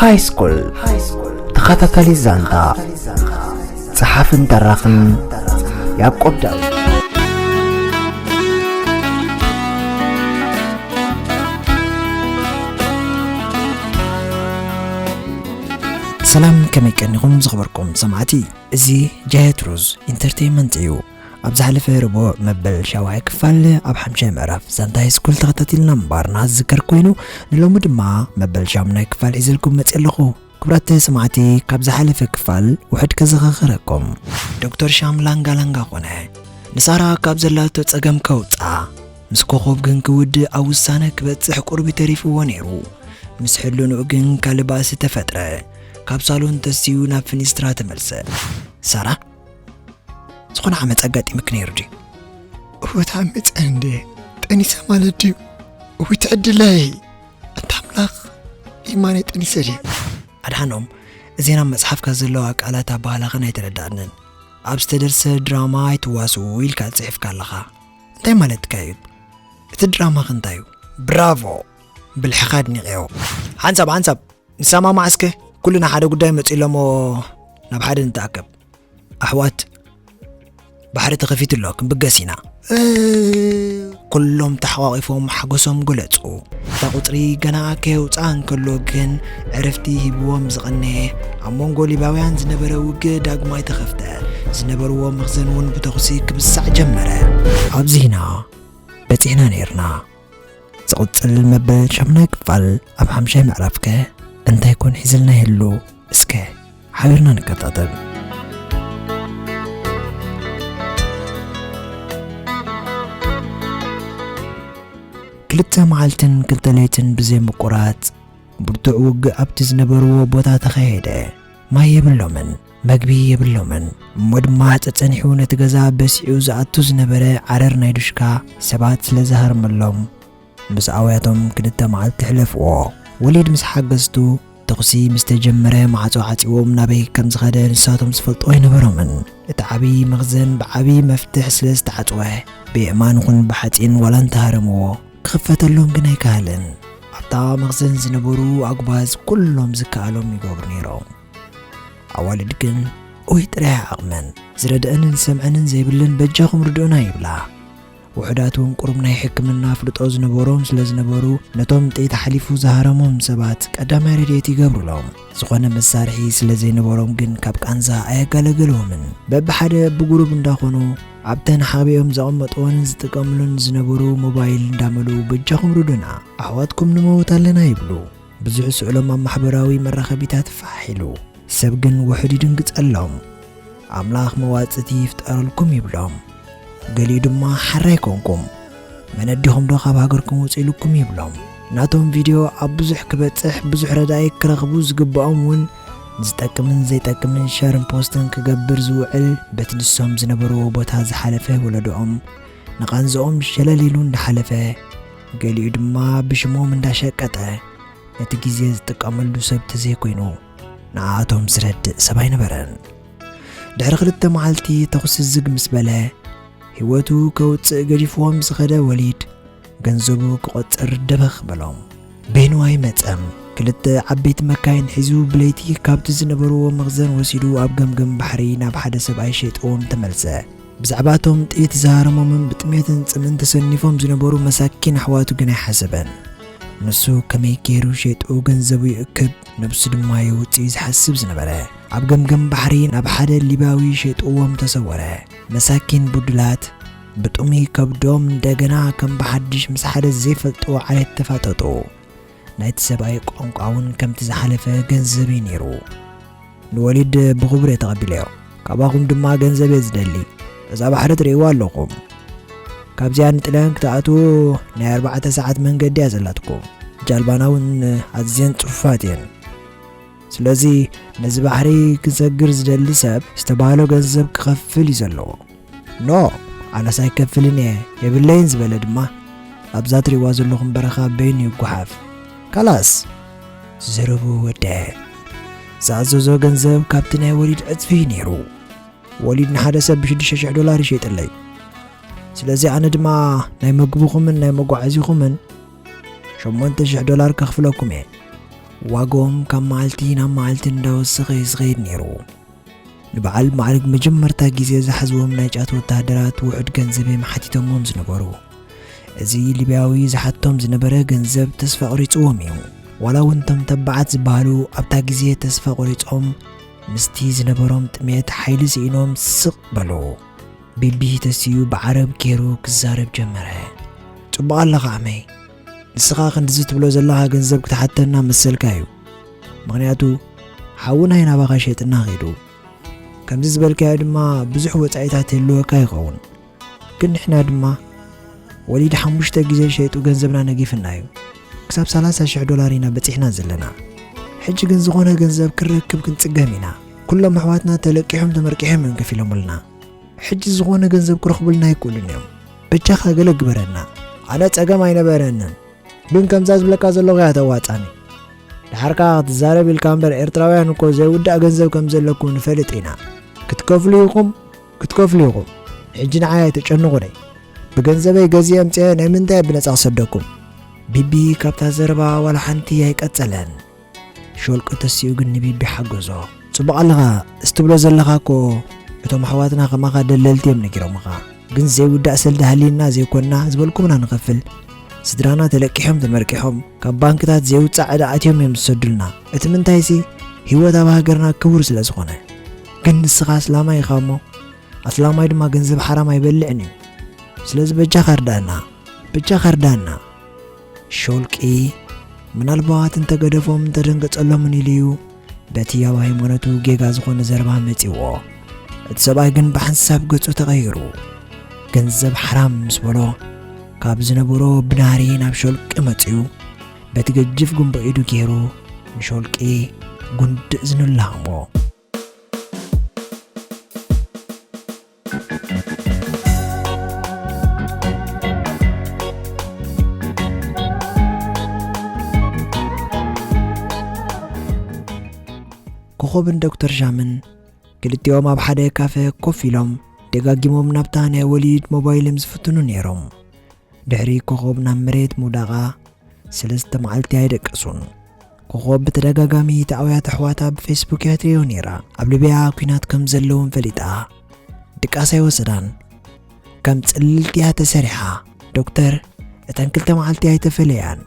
هاي سكول تخطى زانتا صحاف درقن يعقوب داوود سلام كما كنكم زغبركم سمعتي ازي جايت روز انترتينمنت ايو ابز حلفه ربو مبل شاوي كفال اب حمشه معرف زانتا هاي سكول تخطتيلنا مبارنا ذكر كوينو نلوم دما مبل شامنا كفال ازلكم متلخو كبرات سمعتي كابز حلفه كفال وحد كزغخركم دكتور شام لانغا قونه نسارا كابز لاتو صقم كوصا مسكو خوب كن كود او وسانه كبصح قرب تريف ونيرو مسحلو نو كن كالباس تفطره كابسالون تسيو ناب فينسترا تملسه سارا سخون عمت اقاطي مكنيرجي وتعمت عندي تاني سمالتي ويتعدلاي انت املاق ايماني تاني سري ادحانهم زينا مصحف كازلو قالات بالاغنا يتردانن ابستدرس دراما يتواسو ويل كاصحف كالخا انت مالت كايد الدراما خنتايو برافو بالحقاد نيقيو حنسب نسمع معسكه كلنا حدا قداي مصيلمو ناب حدا نتاكب احوات بحر تخفيت له كبقاسينا كلهم تحواقفهم حقسهم قلصو تقطري غناكه وصان كلو كن عرفتي هبوم زقنه امونغولي باويان زنبره وق داغماي تخفته زنبرو مخزنون بتخسي كبسع جمره ابزينا بتينا نيرنا صوت المبل شمنا كفال اب حمشه معرفكه انت يكون حزلنا يلو اسكي حاورنا نكتاتل كلتا معلتن كلتا ليتن بزي مقرات برتع وق ابتز نبرو بوتا تخيده ما يبلومن مقبي يبلومن مدما تتنحو نتغزا بسيعو زعتوز نبره عرر نايدوشكا سبات سلزهر ملوم بس عوياتهم كلتا معلت تحلفو وليد مس حقزتو تقسي مستجمره معصو عصيوم نابي كم زغده نساتهم سفلطو ينبرمن اتعبي مخزن بعبي مفتح سلست عصوه بإيمان كن بحطين ولا انتهرمو كفتلهم غناي كالن عطا مخزن زنبرو اقباز كلهم زكالهم يغبر نيرو اوالد كن اوي تريح عقمن زردأنن سمعنن زيبلن بجاكم ردونا يبلا وحداتهم قربنا يحكمنا فلطو زنبروم سلازنبرو نتوم تيت حليفو زهرمهم سبات قدامي ريديتي يغبرو لهم زخونه مسارحي سلازينبروم كن كاب كانزا ايغالغلومن ببحده بغروب انداخونو عبتن حابيهم زقمطون زتقملون زنبرو موبايل انداملو بجاكم ردنا احواتكم نموتالنا يبلو بزح سؤلهم محبراوي مرخبيتات فاحلو سبقن وحدي دنقصلهم املاخ مواصتي يفترلكم يبلهم قالي دما حرايكونكم من اديهم دو خاب هاجركم وصيلكم يبلهم ناتهم فيديو ابزح كبصح بزح رداي كرخبو زغباهم ون زتقمن زيتقمن شيرن بوستن كغبر زوعل بتدسهم زنبرو بوتا زحلفه ولدهم نقانزهم شلاليلون دحلفه قالي دما بشموم انداشقطه نتغيزي زتقملو سب تزيكوينو ناتهم زرد سباي نبرن دحر خلت معلتي تخص الزق مسبله هوتو كوت غريفوم زخده وليد ገንዘቡ ቁጥር ደበኽ በሎም በይንዋይ መጽም ክልተ ዓበይቲ መካይን ሒዙ ብለይቲ ካብቲ ዝነበርዎ መኽዘን ወሲዱ ኣብ ገምገም ባሕሪ ናብ ሓደ ሰብኣይ ሸይጥዎም ተመልሰ ብዛዕባቶም ጥይት ዝሃረሞምን ብጥሜትን ጽምን ተሰኒፎም ዝነበሩ መሳኪን ኣሕዋቱ ግን ኣይሓሰበን ንሱ ከመይ ገይሩ ሸይጡ ገንዘቡ ይእክብ ነብሱ ድማ ይውፅእ ዝሓስብ ዝነበረ ኣብ ገምገም ባሕሪ ናብ ሓደ ሊባዊ ሸይጥዎም ተሰወረ መሳኪን ቡድላት بطمي كبدوم دغنا كم بحدش مسحده زيفلطو على تفاططو نايت سباي قنقاون كم تزحلفه ገንዘብ ينيرو الوليد بخبر يتقبليو كاباكم دما ገንዘብ يزدلي اذا بحر تريوا لكم كابزيان طلان كتاتو نا 4 ساعات منجد يازلاتكم جالباناون ازين صفاتين ስለዚህ ነዚ ባህሪ ክሰግር ዝደሊ ሰብ ዝተባሃለ ገንዘብ ክኸፍል ይዘለዎ ኖ على سايكفلني يبلين زبلد ما ابزات رواز لهم برخا بين يغحف خلاص زربو وده زازو ገንዘብ كابتن وليد اصفي نيرو وليد نحدث $6,000 يشيطلي ስለዚህ انا دما ناي مغبوخم ناي مغعزيخم $8,000 كخفلكم ዋጎም ካብ መዓልቲ ናብ መዓልቲ እንዳወሰኸ ይስኸይድ ነይሩ። ንበዓል ማዕርግ መጀመርታ ግዜ ዝሓዝዎም ናይ ጫት ወታደራት ውዕድ ገንዘብ መሓቲቶሞም ዝነበሩ። እዚ ሊብያዊ ዝሓቶም ዝነበረ ገንዘብ ተስፋ ቆሪፅዎም እዩ። ዋላ እውን እቶም ተባዓት ዝበሃሉ ኣብታ ግዜ ተስፋ ቆሪፆም ምስቲ ዝነበሮም ጥሜት ሓይሊ ስኢኖም ስቕ በሉ። ቢቢ ተስዩ ብዓረብ ገይሩ ክዛረብ ጀመረ። ጽቡቕ ኣለኻ ኣመይ፣ ንስኻ ክንድዚ ትብሎ ዘለኻ ገንዘብ ክትሓተና መሰልካ እዩ። ምክንያቱ ሓውናይ ናባኻ ሸጥና ኸይዱ ከምዚ ዝበልካዮ ድማ ብዙሕ ወፃኢታት የለወካ ይኸውን። ግን ንሕና ድማ ወሊድ 5 ግዜ ሸይጡ ገንዘብና ነጊፍና እዩ። ክሳብ $30,000 ኢና በፂሕና ዘለና። ሕጂ ግን ዝኾነ ገንዘብ ክረክብ ክንጽገም ኢና። ኩሎም ኣሕዋትና ተለቂሖም ተመርቂሖም እዮም ከፊሎምልና። ሕጂ ዝኾነ ገንዘብ ክረኽቡልና ይክእሉን እዮም። ብቻኻ ገለ ግበረና። ኣነ ፀገም ኣይነበረንን፣ ግን ከምዛ ዝብለካ ዘለኹ እያ ተዋፃኒ። ድሓርካ ክትዛረብ ኢልካ እምበር ኤርትራውያን እኮ ዘይውዳእ ገንዘብ ከም ዘለኩም ንፈልጥ ኢና። ክትከፍሉ ኢኹም ሕጂ ንዓይ ኣይተጨንቑኒ። ብገንዘበይ ገዚአ ኣምፅአ ናይ ምንታይ ብነፃ ክሰደኩም? ቢቢ ካብታ ዘረባ ዋላ ሓንቲ ኣይቀፀለን። ሾልቂ ተሲኡ ግን ንቢቢ ሓገዞ። ጽቡቕ ኣለኻ እስትብሎ ዘለኻ እኮ እቶም ኣሕዋትና ከማኻ ደለልቲ እዮም ነጊሮምኻ። ግን ዘይውዳእ ሰልዲ ሃሊና ዘይኮንና ዝበልኩምና ንኸፍል። ስድራና ተለቂሖም ተመርቂሖም ካብ ባንክታት ዘይውፃእ ዕዳ ኣትዮም እዮም ዝሰዱልና። እቲ ምንታይሲ ህይወት ኣብ ሃገርና ክቡር ስለ ዝኾነ። ግን ንስኻ ኣስላማይ ኢኻ እሞ ኣስላማይ ድማ ገንዘብ ሓራም ኣይበልዕን እዩ። ስለዚ በጃኻ እርዳእና። ሾልቂ ምናልባት እንተገደፎም እንተደንገጸሎምን ኢሉ እዩ በቲ ኣብ ሃይማኖቱ ጌጋ ዝኾነ ዘረባ መጺዎ። እቲ ሰብኣይ ግን ብሓንሳብ ገጹ ተቐይሩ። ገንዘብ ሓራም ምስ በሎ ካብ ዝነበሮ ብናሪ ናብ ሾልቂ መጺኡ በቲ ገጅፍ ጉንቦ ኢዱ ገይሩ ንሾልቂ ጉንድእ ዝንላህሞ። ኮኸብን ዶክተር ሻምን ክልቲኦም ኣብ ሓደ ካፌ ኮፍ ኢሎም ደጋጊሞም ናብታ ናይ ወሊድ ሞባይሎም ዝፍትኑ ነይሮም። ድሕሪ ኮኸብ ናብ መሬት ምውዳቓ 3 መዓልቲ ኣይደቀሱን። ኮኸብ ብተደጋጋሚ ተኣውያት ኣሕዋታ ብፌስቡክ እያ ነይራ። ኣብ ሊብያ ኩናት ከም ዘለውን ፈሊጣ ድቃሳ ይወሰዳን ከም ጽልልቲ እያ ተሰሪሓ። ዶክተር እተን 2 መዓልቲ ኣይተፈለያን።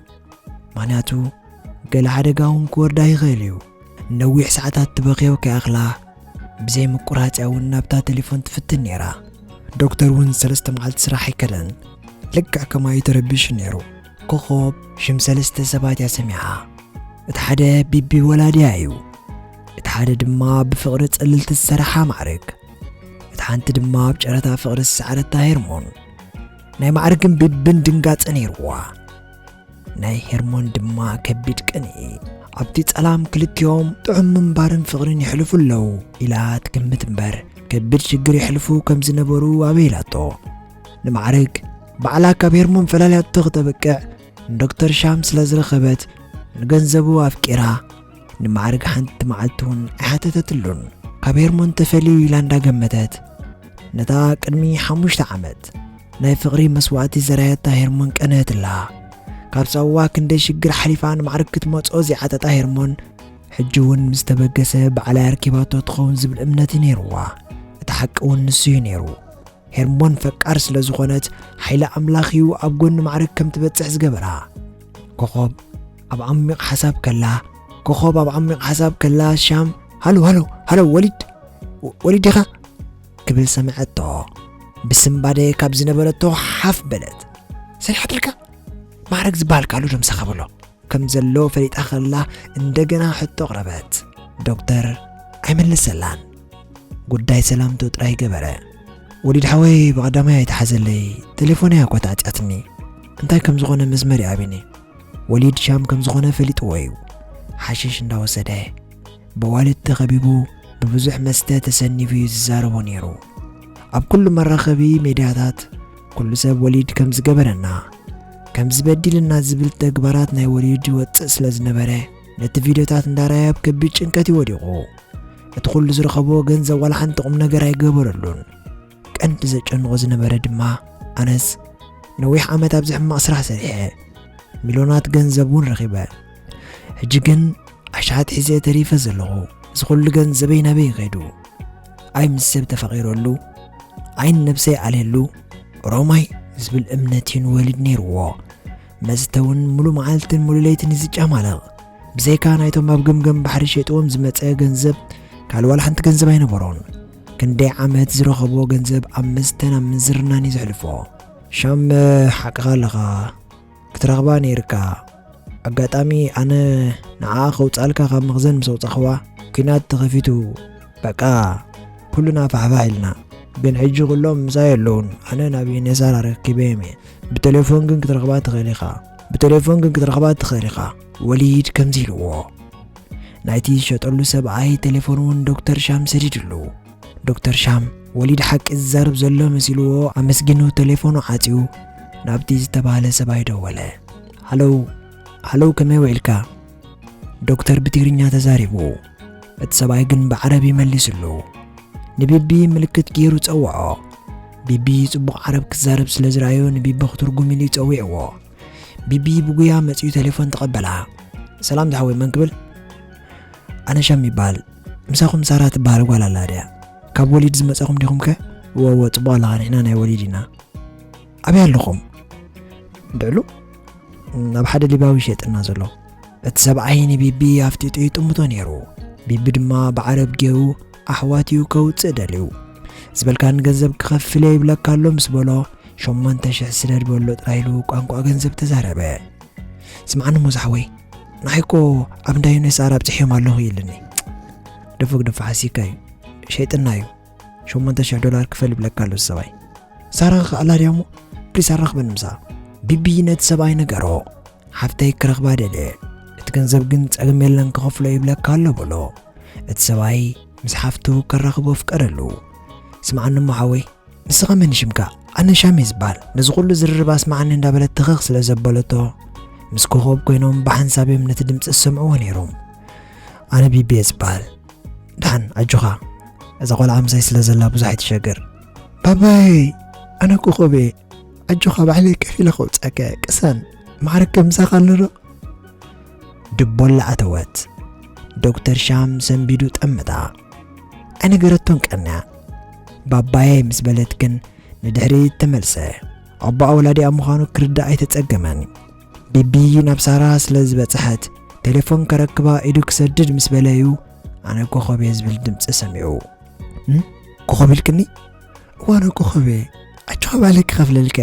ምክንያቱ ገለ ሓደጋ እውን ክወርዳ ይኽእል እዩ። ነዊሕ ሰዓታት ትበኺዮ ከኣኽላ ብዘይ ምቁራጽያ እውን ናብታ ቴሌፎን ትፍትን ነይራ። ዶክተር እውን 3 መዓልቲ ስራሕ ኣይከደን። ልክዕ ከማይ ተረቢሽ ነይሩ። ኮኸብ ሽም 3 ሰባት እያ ሰሚዓ። እቲ ሓደ ቢቢ ወላድያ እዩ። እቲ ሓደ ድማ ብፍቕሪ ጸልልቲ ዝሰርሓ ማዕርግ። እቲ ሓንቲ ድማ ኣብ ጨረታ ፍቕሪ ዝሰዓረታ ሄርሞን። ናይ ማዕርግን ቢብን ድንጋጸ ነይርዋ። ናይ ሄርሞን ድማ ከቢድ ቅንኢ። ኣብቲ ጸላም ክልቲኦም ጥዑም ምንባርን ፍቕርን ይሕልፉ ኣለዉ ኢላ ትግምት እምበር ከቢድ ሽግር ይሕልፉ ከም ዝነበሩ ኣበይላቶ። ንማዕርግ ባዕላ ካብ ሄርሞን ፈላልያቶ ክተበቅዕ ንዶክተር ሻም ስለ ዝረኸበት ንገንዘቡ ኣፍቂራ ንማዕርግ ሓንቲ መዓልቲ እውን ኣይሓተተትሉን። ካብ ሄርሞን ተፈልዩ ኢላ እንዳገመተት ነታ ቅድሚ 5 ዓመት ናይ ፍቕሪ መስዋዕቲ ዘራየታ ሄርሞን ቀነትላ። ካብ ፀዋ ክንደይ ሽግር ሓሊፋ ንማዕርግ ክትመጾ ዚዓጠጣ ሄርሞን ሕጂ እውን ምስ ተበገሰ ባዕላ ኣርኪባቶ ትኸውን ዝብል እምነት ነይርዋ። እቲ ሓቂ እውን ንሱ እዩ ነይሩ። ሄርሞን ፈቃር ስለ ዝኾነት ሓይሊ ኣምላኽ እዩ ኣብ ጎኒ ማዕርግ ከም ትበጽሕ ዝገበራ። ኮኸብ ኣብ ዓሚቕ ሓሳብ ከላ ሻም ሃሎ ወሊድ ዲኻ ክብል ሰምዐቶ። ብስምባደ ካብ ዝነበረቶ ሓፍ በለት። ሰሪሓትልካ ማዕርግ ዝበሃል ቃሉ ደምሰኻ ብሎ ከም ዘሎ ፈሊጣ ኸላ እንደገና ሕቶ ቅረበት። ዶክተር ኣይመለሰላን። ጉዳይ ሰላምቶ ጥራይ ገበረ። ወሊድ ሓወይ ብቐዳማይ ኣይተሓዘለይ ቴሌፎነይ ኣቆጣጽያትኒ እንታይ ከም ዝኾነ መስመር ይኣብኒ። ወሊድ ሻም ከም ዝኾነ ፈሊጥዎ እዩ። ሓሽሽ እንዳወሰደ ብዋልድ ተኸቢቡ ብብዙሕ መስተ ተሰኒፉ ዝዛረቦ ነይሩ። ኣብ ኩሉ መራኸቢ ሜድያታት ኩሉ ሰብ ወሊድ ከም ዝገበረና ከም ዝበዲልና ዝብል ተግባራት ናይ ወሊድ ይወፅእ ስለ ዝነበረ ነቲ ቪድዮታት እንዳራያ ብከቢድ ጭንቀት ይወዲቑ። እቲ ኩሉ ዝረኸቦ ገንዘብ ዋላ ሓንቲ ቁም ነገር ኣይገበረሉን። ቀንዲ ዘጨንቆ ዝነበረ ድማ ኣነስ ነዊሕ ዓመት ኣብዚ ሕማቕ ስራሕ ሰሪሐ ሚልዮናት ገንዘብ እውን ረኺበ። ሕጂ ግን عشات حزة تريفة زلغو زغل ገንዘበይ ናበይ ኸይዱ ኣይ ምስ ሰብ ተፈቂረሉ ዓይን ነብሰይ ዓልየሉ ሮማይ ዝብል እምነትን ወሊድ ነይርዎ መዝተውን ሙሉ መዓልትን ሙሉ ለይትን ዝጫማለቕ ብዘይካ ናይቶም ኣብ ገምገም ባሕሪ ሸጥዎም ዝመፀ ገንዘብ ካልዋል ሓንቲ ገንዘብ ኣይነበሮን ክንደይ ዓመት ዝረኸቦ ገንዘብ ኣብ መስተን ኣብ ምንዝርናን ይዝሕልፎ ሻም ሓቅኻ ኣለኻ ክትረኽባ ነይርካ ኣጋጣሚ ኣነ ንዓ ከውፃልካ ካብ መኽዘን ምስ ወፃኽዋ ኩናት ተኸፊቱ በቃ ኩሉና ፋሕፋሕ ኢልና ግን ሕጂ ኩሎም ምሳይ ኣለውን ኣነ ናብ ዩኔሳር ረኪበ እየ ብቴሌፎን ግን ክትረኽባ ትኽእል ኢኻ ወሊድ ከምዚ ኢልዎ ናይቲ ዝሸጠሉ ሰብኣይ ቴሌፎን እውን ዶክተር ሻም ሰዲድሉ ዶክተር ሻም ወሊድ ሓቂ ዝዛርብ ዘሎ መሲልዎ ኣመስጊኑ ቴሌፎኑ ዓፂዩ ናብቲ ዝተባሃለ ሰብኣይ ደወለ ሃሎ ከመይ ውዒልካ ዶክተር ብትግርኛ ተዛሪቡ እቲ ሰብኣይ ግን ብዓረቢ ይመልስሉ ንቢቢ ምልክት ገይሩ ፀውዖ ቢቢ ጽቡቕ ዓረብ ክዛረብ ስለ ዝረኣዮ ንቢቢ ክትርጉም ኢሉ ይፀዊዕዎ ቢቢ ብጉያ መፂኡ ቴሌፎን ተቐበላ ሰላም ዝሓወይ መን ክብል ኣነ ሻም ይበሃል ምሳኹም ሳራ ትበሃል ጓል ኣላ ድያ ካብ ወሊድ ዝመፀኹም ዲኹም ከ ወወ ጽቡቕ ኣለኻ ንሕና ናይ ወሊድ ኢና ኣበይ ኣለኹም ድዕሉ ናብ ሓደ ሊባዊ ሸጥና ዘሎ እቲ ሰብኣይ ንቢቢ ኣፍጢጡ ይጥምቶ ነይሩ ቢቢ ድማ ብዓረብ ገይሩ ኣሕዋትዩ ከውፅእ ደልዩ ዝበልካን ገንዘብ ክኸፍለ ይብለካ ኣሎ ምስ በሎ 8,000 ስደድ በሎ ጥራይሉ ቋንቋ ገንዘብ ተዛረበ ስምዓኒ ሙዛሕወይ ናይኮ ኣብ እንዳ ዩኔሳር ኣብፅሕዮም ኣለኹ ኢልኒ ደፍግ ደፋ ሓሲካ እዩ ሸይጥና እዩ $8,000 ክፈል ይብለካ ኣሎ ሰብኣይ ሳራ ኣላ ድያሞ ፕሊስ ኣረኽበን ምሳ ቢቢ ነቲ ሰብኣይ ነገሮ ሓፍተይ ክረኽባ ደልየ እቲ ገንዘብ ግን ፀገም የለን ክኸፍሎ ይብለካ ኣሎ በሎ እቲ ሰብኣይ ምስ ሓፍቱ ከራኽቦ ፍቀደሉ ስምዓኒ ሓወይ ንስኻ መን ሽምካ ኣነ ሻሜ ዝበሃል ነዚ ኩሉ ዝርርባ ስምዓኒ እንዳበለት ትኽኽ ስለ ዘበለቶ ምስ ኮኸብ ኮይኖም ብሓንሳብዮም ነቲ ድምፂ ዝሰምዕዎ ነይሮም ኣነ ቢቢ ዝበሃል ድሓን ኣጆኻ እዛ ቆልዓ ምሳይ ስለ ዘላ ብዙሕ ኣይትሸገር ባባይ ኣነ ኮኸብ ኣጆኻ ባዕለይ ከፍ ኢለ ከውፀከ ቅሰን ማዕረከ ምሳኻ ኣሎ ዶ ድቦላ ኣተወት ዶክተር ሻም ሰንቢዱ ጠምጣ ኣይነገረቶን ቀንያ ባባይ ምስ በለት ግን ንድሕሪት ተመልሰ ኣባ ኣውላዲ ኣብ ምዃኑ ክርዳእ ኣይተፀገመን ቢቢ ናብ ሳራ ስለ ዝበፅሐት ቴሌፎን ከረክባ ኢዱ ክሰድድ ምስ በለዩ ኣነ ኮኸቤ ዝብል ድምፂ ሰሚዑ ኮኸብ ኢልክኒ ዋነ ኮኸቤ ኣጆኻ ባዕለይ ክኸፍለልከ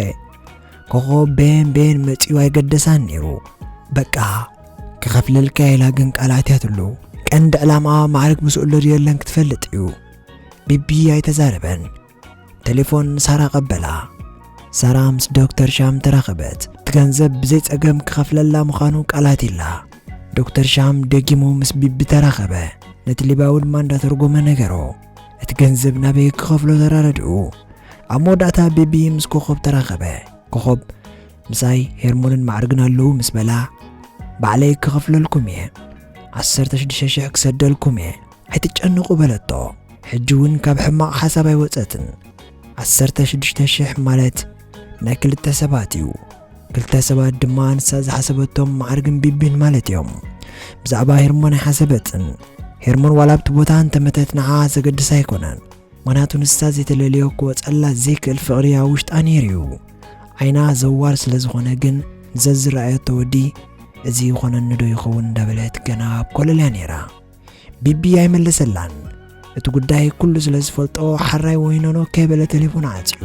ኮኸብ ቤን መፂኡ ኣይገደሳን ነይሩ በቃ ክኸፍለልከ ኢላ ግን ቃላትያትሉ ቀንዲ ዕላማ ማዕረግ ምስኡሎ ድየለን ክትፈልጥ እዩ ቢቢ ኣይተዛረበን ቴሌፎን ሳራ ቀበላ ሳራ ምስ ዶክተር ሻም ተራኸበት እቲ ገንዘብ ብዘይ ፀገም ክኸፍለላ ምዃኑ ቃላት ኢላ ዶክተር ሻም ደጊሙ ምስ ቢቢ ተራኸበ ነቲ ሊባዊ ድማ እንዳተርጎመ ነገሮ እቲ ገንዘብ ናበይ ክኸፍሎ ተራረድኡ ኣብ መወዳእታ ቢቢ ምስ ኮኸብ ተራኸበ ኮኸብ ምሳይ ሄርሞንን ማዕርግን ኣለዉ ምስ በላ ባዕለይ ክኸፍለልኩም እየ 16,000 ክሰደልኩም እየ ኣይትጨንቑ በለቶ ሕጂ እውን ካብ ሕማቕ ሓሳብ ኣይወፀትን 16,000 ማለት ናይ ክልተ ሰባት እዩ ክልተ ሰባት ድማ ንሳ ዝሓሰበቶም ማዕርግን ቢቢን ማለት እዮም ብዛዕባ ሄርሞን ኣይሓሰበትን ሄርሞን ዋላ ኣብቲ ቦታ እንተመተት ንዓ ዘገድስ ኣይኮነን ምክንያቱ ንሳ ዘይተለልዮ ክወፀላ ዘይክእል ፍቕሪ ኣብ ውሽጣ ነይሩ እዩ ዓይና ዘዋር ስለ ዝኾነ ግን ዘዝረኣየቶ ወዲ እዚ ይኾነኒ ዶ ይኸውን እንዳበለት ገና ኣብ ኮለልያ ነይራ ቢቢ ኣይመለሰላን እቲ ጉዳይ ኩሉ ስለ ዝፈልጦ ሓራይ ወይኖኖ ከበለ ቴሌፎን ዓፅዩ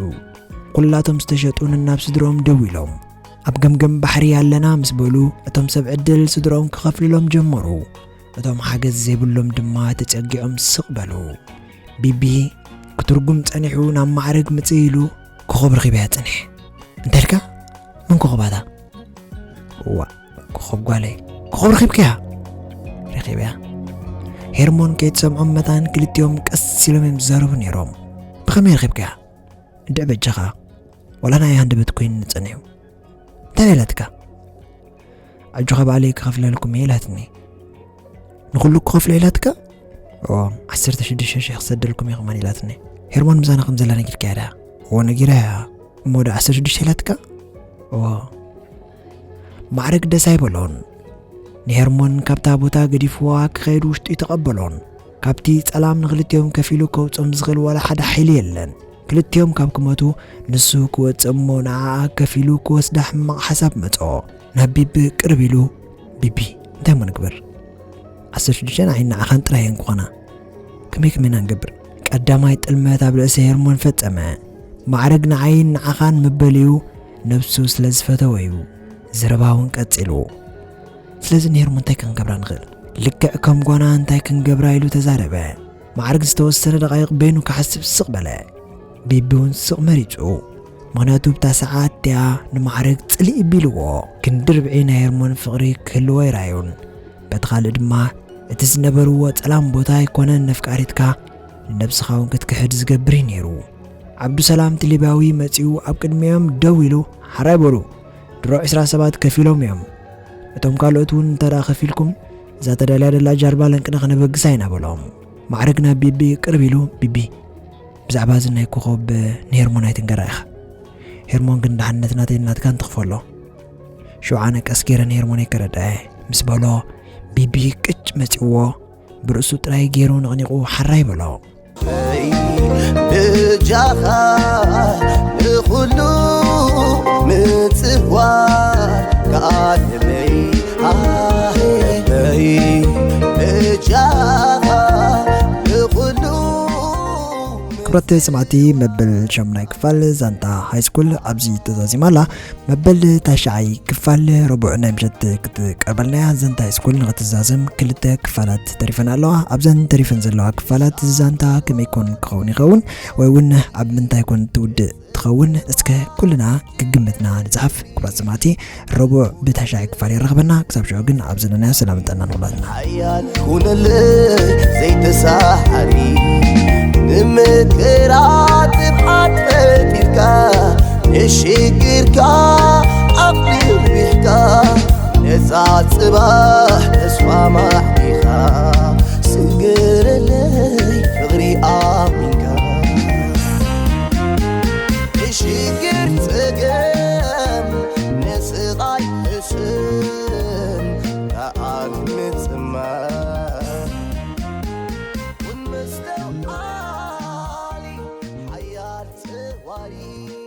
ኩላቶም ዝተሸጡን ናብ ስድሮም ደው ኢሎም ኣብ ገምገም ባሕሪ ኣለና ምስ በሉ እቶም ሰብ ዕድል ስድሮም ክኸፍልሎም ጀመሩ እቶም ሓገዝ ዘይብሎም ድማ ተፀጊዖም ስቕ በሉ ቢቢ ክትርጉም ፀኒሑ ናብ ማዕረግ ምፅእ ኢሉ ኮኸብ ረኺበያ ፀኒሕ እንታይ ኢልካ ምን ኮኸባታ ዋ ኮኸብ ጓለይ ኮኸብ ረኺብከያ ረኺበያ ሄርሞን ከይትሰምዖም መታን ክልቲኦም ቀስ ኢሎም እዮም ዝዛረቡ ነይሮም ብኸመይ ረኺብከያ እንድዕ በጀኻ ወላ ናይ ሃንደበት ኮይኑ ንፀኒሑ እንታይ ኢላትካ ኣጆኻ ባዕለይ ክኸፍለልኩም እየ ኢላትኒ ንኹሉ ክኸፍሎ ኢላትካ 16,000 ክሰደልኩም እየ ኸማን ኢላትኒ ሄርሞን ምሳና ከም ዘላ ነጊርካ ዳ ነጊራ እሞ ዶ 16 ኢላትካ ማዕረግ ደስ ኣይበሎን ንሄርሞን ካብታ ቦታ ገዲፍዋ ክኸይዱ ውሽጢ ተቐበሎን ካብቲ ጸላም ንኽልቲዮም ከፊሉ ከውጾም ዝኽእል ወላ ሓደ ሓይሊ የለን ክልቲዮም ካብ ክመቱ ንሱ ክወጽሞ ንዓኣ ከፊሉ ክወስዳ ሕማቕ ሓሳብ መጾ ናብ ቢቢ ቅርብ ኢሉ ቢቢ እንታይ ሞ ንግበር 16 ዓይና ንዓኻን ጥራይ እንኳና ከመይ ንገብር ቀዳማይ ጥልመት ኣብ ርእሲ ሄርሞን ፈጸመ ማዕረግ ንዓይን ንዓኻን ምበልዩ ነብሱ ስለ ዝፈተወ እዩ ዝረባውን ቀጺሉ ስለዚ ሄርሞን እንታይ ክንገብራ ንኽእል ልክዕ ከም ጓና እንታይ ክንገብራ ኢሉ ተዛረበ ማዕረግ ዝተወሰነ ደቓይቕ በይኑ ክሓስብ ስቕ በለ ቢቢ እውን ስቕ መሪጹ ምክንያቱ ብታ ሰዓት እቲኣ ንማዕረግ ጽልኢ ቢልዎ ክንዲ ርብዒ ናይ ሄርሞን ፍቕሪ ክህልዎ ይራዩን በቲ ካልእ ድማ እቲ ዝነበርዎ ጸላም ቦታ ኣይኮነን ነፍቃሪትካ ንነብስኻ እውን ክትክሕድ ዝገብር ነይሩ ዓብዱሰላም ትሊባዊ መጺኡ ኣብ ቅድሚኦም ደው ኢሉ ሓራይ በሉ ድሮ 20 ሰባት ከፊሎም እዮም እቶም ካልኦት እውን እንተዳ ከፊልኩም እዛ ተዳልያ ደላ ጃርባ ለንቅና ክነበግሳ ኢና በሎም ማዕረግ ናብ ቢቢ ቅርብ ኢሉ ቢቢ ብዛዕባ እዚ ናይ ኮኸብ ንሄርሞን ኣይትንገራ ኢኻ ሄርሞን ግን ዳሕነት ናተይናትካ እንትኽፈሎ ሸውዓነ ቀስ ገይረ ንሄርሞን ይከረድአ ምስ በሎ ቢቢ ቅጭ መጺዎ ብርእሱ ጥራይ ገይሩ ንቕኒቑ ሓራይ በሎ ብጃኻ ንኹሉ ምጽዋር ከኣልመይ ኣይ ብጃኻ ንኹሉ ክብረት ሰማዕቲ መበል ሸምናይ ክፋል ዛንታ ሃይስኩል ኣብዚ ተዛዚማላ መበል ታሽዓይ ክፋል ረቡዕ ናይ ምሸት ክትቀርበልና ዛንታ ሃይስኩል ንኽትዛዘም ክልተ ክፋላት ተሪፈን ኣለዋ ኣብዘን ተሪፈን ዘለዋ ክፋላት ዛንታ ከመይ ኮን ክኸውን ይኸውን ወይ እውን ኣብ ምንታይ ኮን ትውድእ ትኸውን እስከ ኩልና ክግምትና ንፅሓፍ ክብረት ሰማዕቲ ረቡዕ ብታሽዓይ ክፋል ይረኽበና ክሳብ ሽዑ ግን ኣብ ዘለናዮ ሰላም ጠና ንኽብላትና ሓያል ኩነለይ ዘይተሳሓሪ ንምክራት ብሓድ ፈቲልካ ንሽግርካ ዓቕሊ ርቢሕካ ነዛ ጽባሕ ተስፋ ማዕቢኻ ስግረለይ ፍቕሪ ኣሚንካ ንሽግር ጽገም ንስቓይ እስም ከኣል ምጽማር Ali, hayat var.